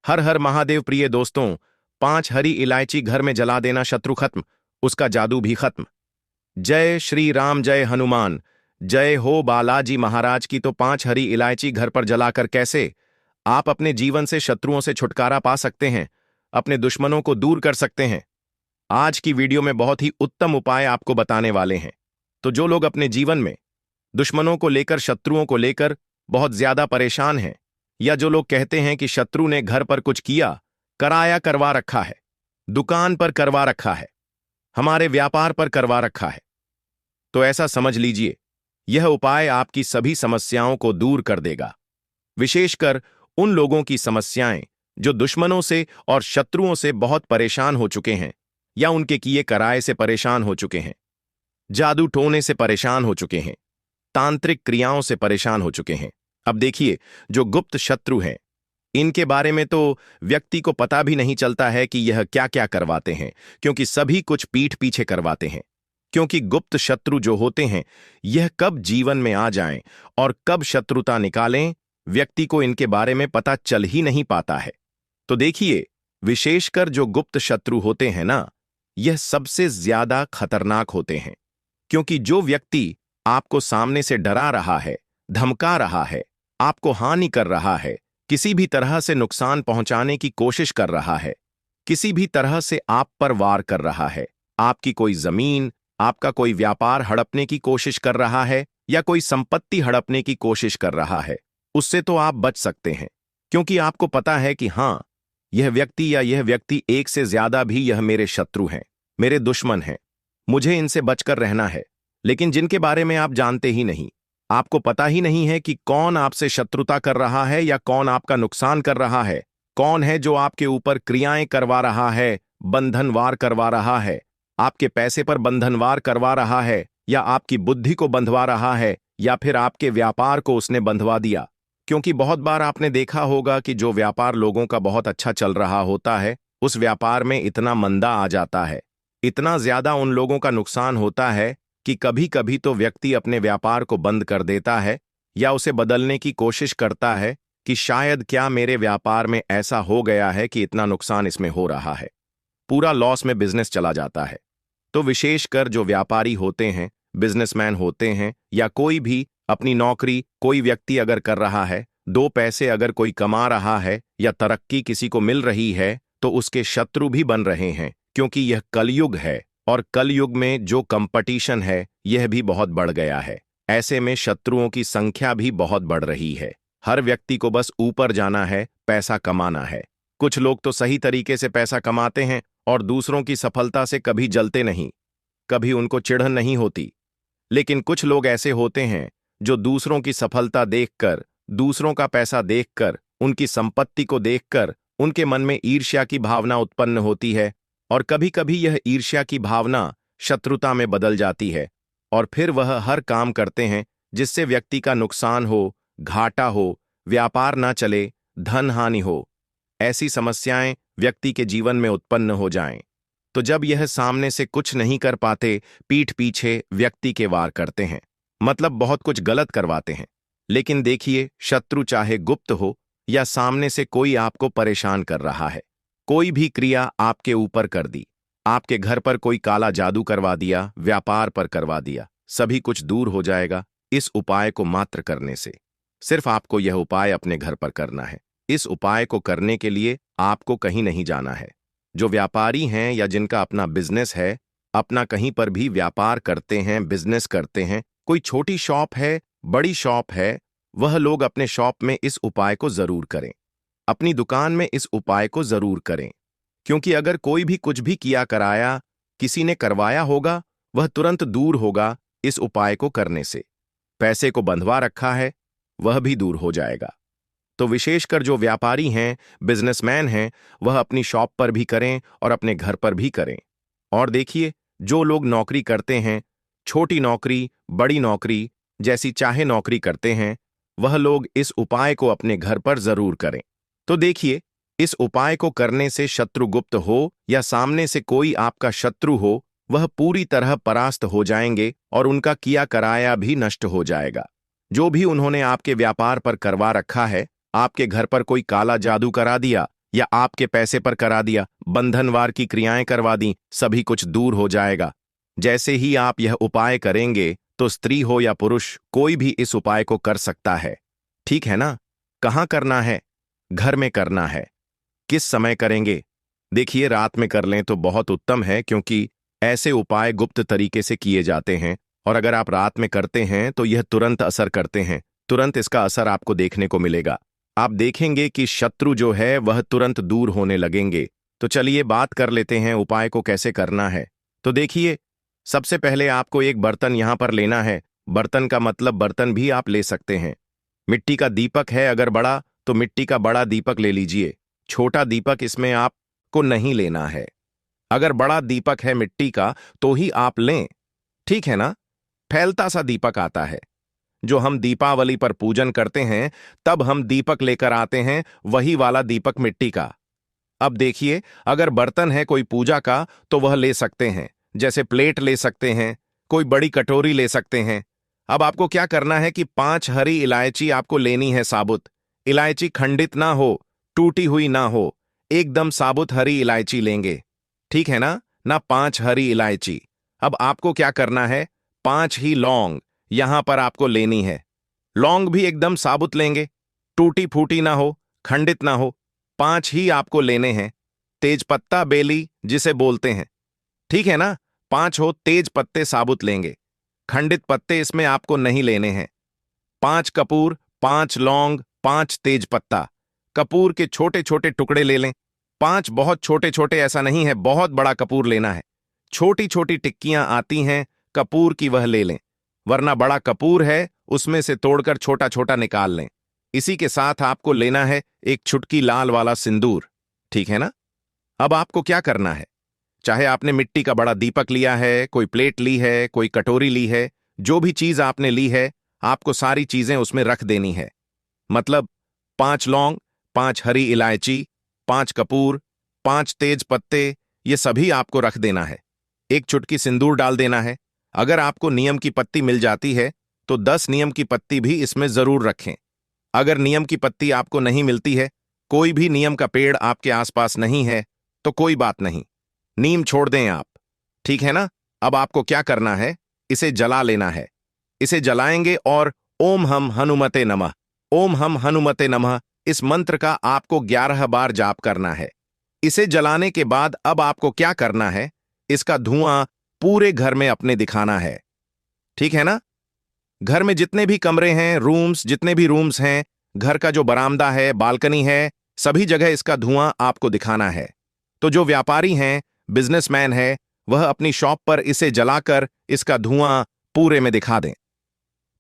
हर हर महादेव प्रिय दोस्तों। 5 हरी इलायची घर में जला देना, शत्रु खत्म, उसका जादू भी खत्म। जय श्री राम, जय हनुमान, जय हो बालाजी महाराज की। तो 5 हरी इलायची घर पर जलाकर कैसे आप अपने जीवन से शत्रुओं से छुटकारा पा सकते हैं, अपने दुश्मनों को दूर कर सकते हैं। आज की वीडियो में बहुत ही उत्तम उपाय आपको बताने वाले हैं। तो जो लोग अपने जीवन में दुश्मनों को लेकर, शत्रुओं को लेकर बहुत ज्यादा परेशान हैं, या जो लोग कहते हैं कि शत्रु ने घर पर कुछ किया, कराया, करवा रखा है, दुकान पर करवा रखा है, हमारे व्यापार पर करवा रखा है, तो ऐसा समझ लीजिए यह उपाय आपकी सभी समस्याओं को दूर कर देगा। विशेषकर उन लोगों की समस्याएं जो दुश्मनों से और शत्रुओं से बहुत परेशान हो चुके हैं, या उनके किए कराए से परेशान हो चुके हैं, जादू टोने से परेशान हो चुके हैं, तांत्रिक क्रियाओं से परेशान हो चुके हैं। अब देखिए, जो गुप्त शत्रु हैं, इनके बारे में तो व्यक्ति को पता भी नहीं चलता है कि यह क्या क्या करवाते हैं, क्योंकि सभी कुछ पीठ पीछे करवाते हैं। क्योंकि गुप्त शत्रु जो होते हैं, यह कब जीवन में आ जाएं और कब शत्रुता निकालें, व्यक्ति को इनके बारे में पता चल ही नहीं पाता है। तो देखिए, विशेषकर जो गुप्त शत्रु होते हैं ना, यह सबसे ज्यादा खतरनाक होते हैं। क्योंकि जो व्यक्ति आपको सामने से डरा रहा है, धमका रहा है, आपको हानि कर रहा है, किसी भी तरह से नुकसान पहुंचाने की कोशिश कर रहा है, किसी भी तरह से आप पर वार कर रहा है, आपकी कोई जमीन, आपका कोई व्यापार हड़पने की कोशिश कर रहा है, या कोई संपत्ति हड़पने की कोशिश कर रहा है, उससे तो आप बच सकते हैं। क्योंकि आपको पता है कि हां, यह व्यक्ति या यह व्यक्ति एक से ज्यादा भी यह मेरे शत्रु हैं, मेरे दुश्मन हैं, मुझे इनसे बचकर रहना है। लेकिन जिनके बारे में आप जानते ही नहीं, आपको पता ही नहीं है कि कौन आपसे शत्रुता कर रहा है या कौन आपका नुकसान कर रहा है, कौन है जो आपके ऊपर क्रियाएं करवा रहा है, बंधनवार करवा रहा है, आपके पैसे पर बंधनवार करवा रहा है, या आपकी बुद्धि को बंधवा रहा है, या फिर आपके व्यापार को उसने बंधवा दिया। क्योंकि बहुत बार आपने देखा होगा कि जो व्यापार लोगों का बहुत अच्छा चल रहा होता है, उस व्यापार में इतना मंदा आ जाता है, इतना ज्यादा उन लोगों का नुकसान होता है कि कभी कभी तो व्यक्ति अपने व्यापार को बंद कर देता है, या उसे बदलने की कोशिश करता है कि शायद क्या मेरे व्यापार में ऐसा हो गया है कि इतना नुकसान इसमें हो रहा है, पूरा लॉस में बिजनेस चला जाता है। तो विशेषकर जो व्यापारी होते हैं, बिजनेसमैन होते हैं, या कोई भी अपनी नौकरी कोई व्यक्ति अगर कर रहा है, 2 पैसे अगर कोई कमा रहा है, या तरक्की किसी को मिल रही है, तो उसके शत्रु भी बन रहे हैं। क्योंकि यह कलयुग है, और कलयुग में जो कंपटीशन है यह भी बहुत बढ़ गया है। ऐसे में शत्रुओं की संख्या भी बहुत बढ़ रही है। हर व्यक्ति को बस ऊपर जाना है, पैसा कमाना है। कुछ लोग तो सही तरीके से पैसा कमाते हैं और दूसरों की सफलता से कभी जलते नहीं, कभी उनको चिढ़न नहीं होती। लेकिन कुछ लोग ऐसे होते हैं जो दूसरों की सफलता देखकर, दूसरों का पैसा देखकर, उनकी संपत्ति को देखकर उनके मन में ईर्ष्या की भावना उत्पन्न होती है, और कभी कभी यह ईर्ष्या की भावना शत्रुता में बदल जाती है, और फिर वह हर काम करते हैं जिससे व्यक्ति का नुकसान हो, घाटा हो, व्यापार ना चले, धन हानि हो, ऐसी समस्याएं व्यक्ति के जीवन में उत्पन्न हो जाएं। तो जब यह सामने से कुछ नहीं कर पाते, पीठ पीछे व्यक्ति के वार करते हैं, मतलब बहुत कुछ गलत करवाते हैं। लेकिन देखिए, शत्रु चाहे गुप्त हो या सामने से कोई आपको परेशान कर रहा है, कोई भी क्रिया आपके ऊपर कर दी, आपके घर पर कोई काला जादू करवा दिया, व्यापार पर करवा दिया, सभी कुछ दूर हो जाएगा इस उपाय को मात्र करने से। सिर्फ आपको यह उपाय अपने घर पर करना है। इस उपाय को करने के लिए आपको कहीं नहीं जाना है। जो व्यापारी हैं या जिनका अपना बिजनेस है, अपना कहीं पर भी व्यापार करते हैं, बिजनेस करते हैं, कोई छोटी शॉप है, बड़ी शॉप है, वह लोग अपने शॉप में इस उपाय को जरूर करें, अपनी दुकान में इस उपाय को जरूर करें। क्योंकि अगर कोई भी कुछ भी किया कराया, किसी ने करवाया होगा, वह तुरंत दूर होगा इस उपाय को करने से। पैसे को बंधवा रखा है, वह भी दूर हो जाएगा। तो विशेषकर जो व्यापारी हैं, बिजनेसमैन हैं, वह अपनी शॉप पर भी करें और अपने घर पर भी करें। और देखिए, जो लोग नौकरी करते हैं, छोटी नौकरी, बड़ी नौकरी, जैसी चाहे नौकरी करते हैं, वह लोग इस उपाय को अपने घर पर जरूर करें। तो देखिए, इस उपाय को करने से शत्रु गुप्त हो या सामने से कोई आपका शत्रु हो, वह पूरी तरह परास्त हो जाएंगे और उनका किया कराया भी नष्ट हो जाएगा। जो भी उन्होंने आपके व्यापार पर करवा रखा है, आपके घर पर कोई काला जादू करा दिया या आपके पैसे पर करा दिया, बंधनवार की क्रियाएं करवा दी, सभी कुछ दूर हो जाएगा। जैसे ही आप यह उपाय करेंगे तो स्त्री हो या पुरुष कोई भी इस उपाय को कर सकता है। ठीक है ना? कहाँ करना है? घर में करना है। किस समय करेंगे? देखिए, रात में कर लें तो बहुत उत्तम है, क्योंकि ऐसे उपाय गुप्त तरीके से किए जाते हैं और अगर आप रात में करते हैं तो यह तुरंत असर करते हैं। तुरंत इसका असर आपको देखने को मिलेगा। आप देखेंगे कि शत्रु जो है वह तुरंत दूर होने लगेंगे। तो चलिए बात कर लेते हैं उपाय को कैसे करना है। तो देखिए, सबसे पहले आपको एक बर्तन यहां पर लेना है। बर्तन का मतलब बर्तन भी आप ले सकते हैं। मिट्टी का दीपक है अगर बड़ा, तो मिट्टी का बड़ा दीपक ले लीजिए। छोटा दीपक इसमें आपको नहीं लेना है। अगर बड़ा दीपक है मिट्टी का तो ही आप लें। ठीक है ना? फैलता सा दीपक आता है जो हम दीपावली पर पूजन करते हैं, तब हम दीपक लेकर आते हैं, वही वाला दीपक मिट्टी का। अब देखिए, अगर बर्तन है कोई पूजा का तो वह ले सकते हैं, जैसे प्लेट ले सकते हैं, कोई बड़ी कटोरी ले सकते हैं। अब आपको क्या करना है कि 5 हरी इलायची आपको लेनी है साबुत। इलायची खंडित ना हो, टूटी हुई ना हो, एकदम साबुत हरी इलायची लेंगे। ठीक है ना? 5 हरी इलायची। अब आपको क्या करना है? 5 ही लौंग यहां पर आपको लेनी है। लौंग भी एकदम साबुत लेंगे, टूटी फूटी ना हो, खंडित ना हो। 5 ही आपको लेने हैं। तेज पत्ता बेली जिसे बोलते हैं, ठीक है ना? 5 हो तेज पत्ते साबुत लेंगे। खंडित पत्ते इसमें आपको नहीं लेने हैं। 5 कपूर, 5 लौंग, 5 तेज पत्ता। कपूर के छोटे छोटे टुकड़े ले लें। 5 बहुत छोटे छोटे ऐसा नहीं है, बहुत बड़ा कपूर लेना है। छोटी छोटी टिक्कियां आती हैं कपूर की, वह ले लें, वरना बड़ा कपूर है उसमें से तोड़कर छोटा छोटा निकाल लें। इसी के साथ आपको लेना है एक चुटकी लाल वाला सिंदूर। ठीक है ना? अब आपको क्या करना है? चाहे आपने मिट्टी का बड़ा दीपक लिया है, कोई प्लेट ली है, कोई कटोरी ली है, जो भी चीज आपने ली है, आपको सारी चीजें उसमें रख देनी है। मतलब 5 लौंग, 5 हरी इलायची, 5 कपूर, 5 तेज पत्ते, ये सभी आपको रख देना है। एक चुटकी सिंदूर डाल देना है। अगर आपको नीम की पत्ती मिल जाती है तो 10 नीम की पत्ती भी इसमें जरूर रखें। अगर नीम की पत्ती आपको नहीं मिलती है, कोई भी नीम का पेड़ आपके आसपास नहीं है, तो कोई बात नहीं, नीम छोड़ दें आप। ठीक है ना? अब आपको क्या करना है? इसे जला लेना है। इसे जलाएंगे और ओम हम हनुमते नमः, ओम हम हनुमते नमः, इस मंत्र का आपको 11 बार जाप करना है। इसे जलाने के बाद अब आपको क्या करना है? इसका धुआं पूरे घर में अपने दिखाना है। ठीक है ना? घर में जितने भी कमरे हैं, रूम्स, जितने भी रूम्स हैं, घर का जो बरामदा है, बालकनी है, सभी जगह इसका धुआं आपको दिखाना है। तो जो व्यापारी हैं, बिजनेसमैन है, वह अपनी शॉप पर इसे जलाकर इसका धुआं पूरे में दिखा दें।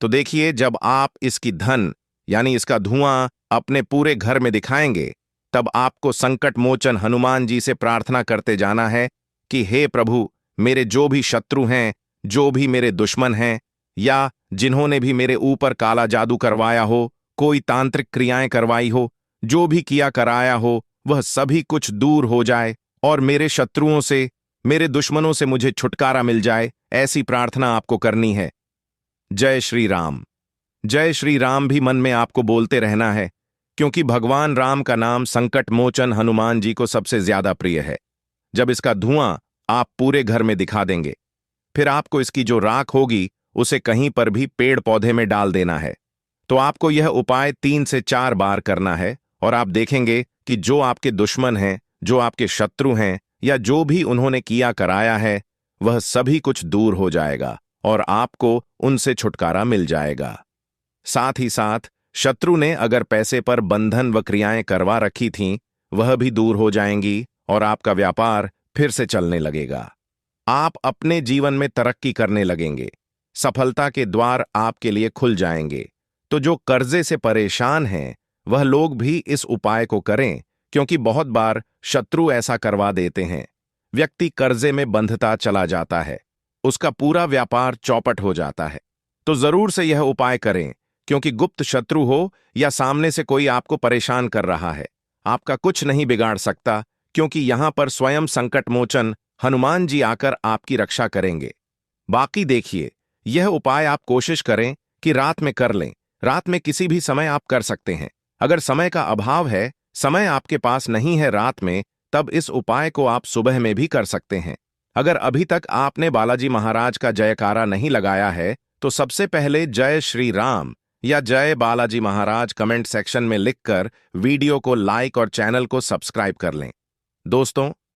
तो देखिए, जब आप इसकी धन यानी इसका धुआं अपने पूरे घर में दिखाएंगे, तब आपको संकट मोचन हनुमान जी से प्रार्थना करते जाना है कि हे प्रभु, मेरे जो भी शत्रु हैं, जो भी मेरे दुश्मन हैं, या जिन्होंने भी मेरे ऊपर काला जादू करवाया हो, कोई तांत्रिक क्रियाएं करवाई हो, जो भी किया कराया हो, वह सभी कुछ दूर हो जाए और मेरे शत्रुओं से, मेरे दुश्मनों से मुझे छुटकारा मिल जाए। ऐसी प्रार्थना आपको करनी है। जय श्री राम। जय श्री राम भी मन में आपको बोलते रहना है, क्योंकि भगवान राम का नाम संकट मोचन हनुमान जी को सबसे ज्यादा प्रिय है। जब इसका धुआं आप पूरे घर में दिखा देंगे, फिर आपको इसकी जो राख होगी उसे कहीं पर भी पेड़ पौधे में डाल देना है। तो आपको यह उपाय 3 से 4 बार करना है और आप देखेंगे कि जो आपके दुश्मन हैं, जो आपके शत्रु हैं, या जो भी उन्होंने किया कराया है, वह सभी कुछ दूर हो जाएगा और आपको उनसे छुटकारा मिल जाएगा। साथ ही साथ शत्रु ने अगर पैसे पर बंधन व क्रियाएं करवा रखी थीं, वह भी दूर हो जाएंगी और आपका व्यापार फिर से चलने लगेगा। आप अपने जीवन में तरक्की करने लगेंगे। सफलता के द्वार आपके लिए खुल जाएंगे। तो जो कर्जे से परेशान हैं, वह लोग भी इस उपाय को करें, क्योंकि बहुत बार शत्रु ऐसा करवा देते हैं। व्यक्ति कर्जे में बंधता चला जाता है, उसका पूरा व्यापार चौपट हो जाता है। तो जरूर से यह उपाय करें, क्योंकि गुप्त शत्रु हो या सामने से कोई आपको परेशान कर रहा है, आपका कुछ नहीं बिगाड़ सकता, क्योंकि यहां पर स्वयं संकट मोचन हनुमान जी आकर आपकी रक्षा करेंगे। बाकी देखिए, यह उपाय आप कोशिश करें कि रात में कर लें। रात में किसी भी समय आप कर सकते हैं। अगर समय का अभाव है, समय आपके पास नहीं है रात में, तब इस उपाय को आप सुबह में भी कर सकते हैं। अगर अभी तक आपने बालाजी महाराज का जयकारा नहीं लगाया है, तो सबसे पहले जय श्री राम या जय बालाजी महाराज कमेंट सेक्शन में लिखकर वीडियो को लाइक और चैनल को सब्सक्राइब कर लें। दोस्तों,